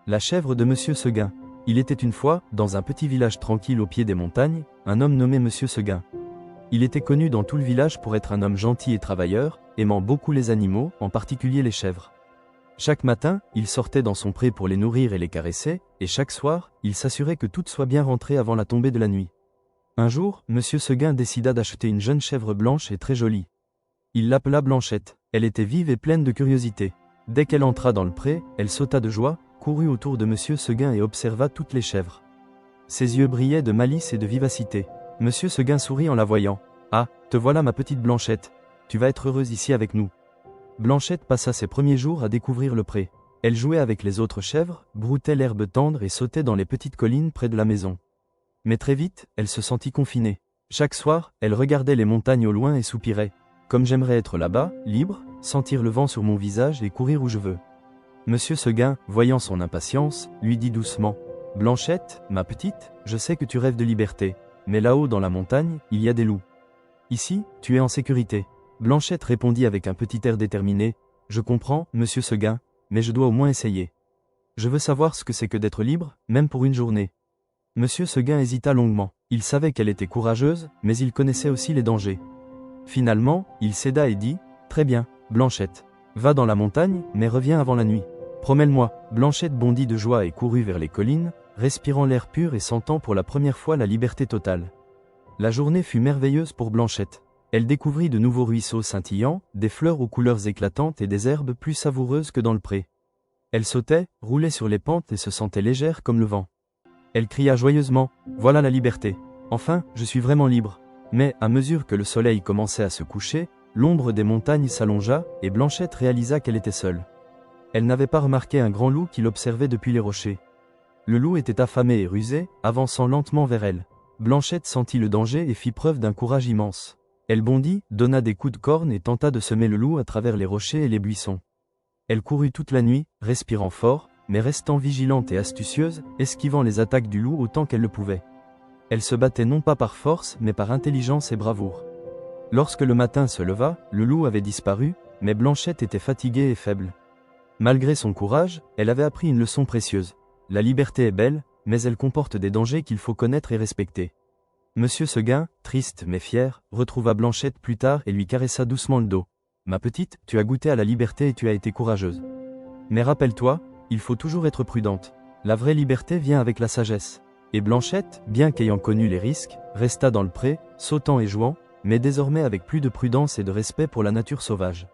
La chèvre de Monsieur Seguin. Il était une fois, dans un petit village tranquille au pied des montagnes, un homme nommé Monsieur Seguin. Il était connu dans tout le village pour être un homme gentil et travailleur, aimant beaucoup les animaux, en particulier les chèvres. Chaque matin, il sortait dans son pré pour les nourrir et les caresser, et chaque soir, il s'assurait que toutes soient bien rentrées avant la tombée de la nuit. Un jour, Monsieur Seguin décida d'acheter une jeune chèvre blanche et très jolie. Il l'appela Blanchette. Elle était vive et pleine de curiosité. Dès qu'elle entra dans le pré, elle sauta de joie, courut autour de Monsieur Seguin et observa toutes les chèvres. Ses yeux brillaient de malice et de vivacité. Monsieur Seguin sourit en la voyant. « Ah, te voilà ma petite Blanchette. Tu vas être heureuse ici avec nous. » Blanchette passa ses premiers jours à découvrir le pré. Elle jouait avec les autres chèvres, broutait l'herbe tendre et sautait dans les petites collines près de la maison. Mais très vite, elle se sentit confinée. Chaque soir, elle regardait les montagnes au loin et soupirait. « Comme j'aimerais être là-bas, libre, sentir le vent sur mon visage et courir où je veux. » Monsieur Seguin, voyant son impatience, lui dit doucement « Blanchette, ma petite, je sais que tu rêves de liberté, mais là-haut dans la montagne, il y a des loups. Ici, tu es en sécurité. » Blanchette répondit avec un petit air déterminé « Je comprends, Monsieur Seguin, mais je dois au moins essayer. Je veux savoir ce que c'est que d'être libre, même pour une journée. » Monsieur Seguin hésita longuement. Il savait qu'elle était courageuse, mais il connaissait aussi les dangers. Finalement, il céda et dit « Très bien, Blanchette. Va dans la montagne, mais reviens avant la nuit. Promets-le-moi. » Blanchette bondit de joie et courut vers les collines, respirant l'air pur et sentant pour la première fois la liberté totale. La journée fut merveilleuse pour Blanchette. Elle découvrit de nouveaux ruisseaux scintillants, des fleurs aux couleurs éclatantes et des herbes plus savoureuses que dans le pré. Elle sautait, roulait sur les pentes et se sentait légère comme le vent. Elle cria joyeusement « Voilà la liberté. Enfin, je suis vraiment libre. » Mais, à mesure que le soleil commençait à se coucher, l'ombre des montagnes s'allongea et Blanchette réalisa qu'elle était seule. Elle n'avait pas remarqué un grand loup qui l'observait depuis les rochers. Le loup était affamé et rusé, avançant lentement vers elle. Blanchette sentit le danger et fit preuve d'un courage immense. Elle bondit, donna des coups de corne et tenta de semer le loup à travers les rochers et les buissons. Elle courut toute la nuit, respirant fort, mais restant vigilante et astucieuse, esquivant les attaques du loup autant qu'elle le pouvait. Elle se battait non pas par force, mais par intelligence et bravoure. Lorsque le matin se leva, le loup avait disparu, mais Blanchette était fatiguée et faible. Malgré son courage, elle avait appris une leçon précieuse. La liberté est belle, mais elle comporte des dangers qu'il faut connaître et respecter. Monsieur Seguin, triste mais fier, retrouva Blanchette plus tard et lui caressa doucement le dos. « Ma petite, tu as goûté à la liberté et tu as été courageuse. Mais rappelle-toi, il faut toujours être prudente. La vraie liberté vient avec la sagesse. » Et Blanchette, bien qu'ayant connu les risques, resta dans le pré, sautant et jouant, mais désormais avec plus de prudence et de respect pour la nature sauvage.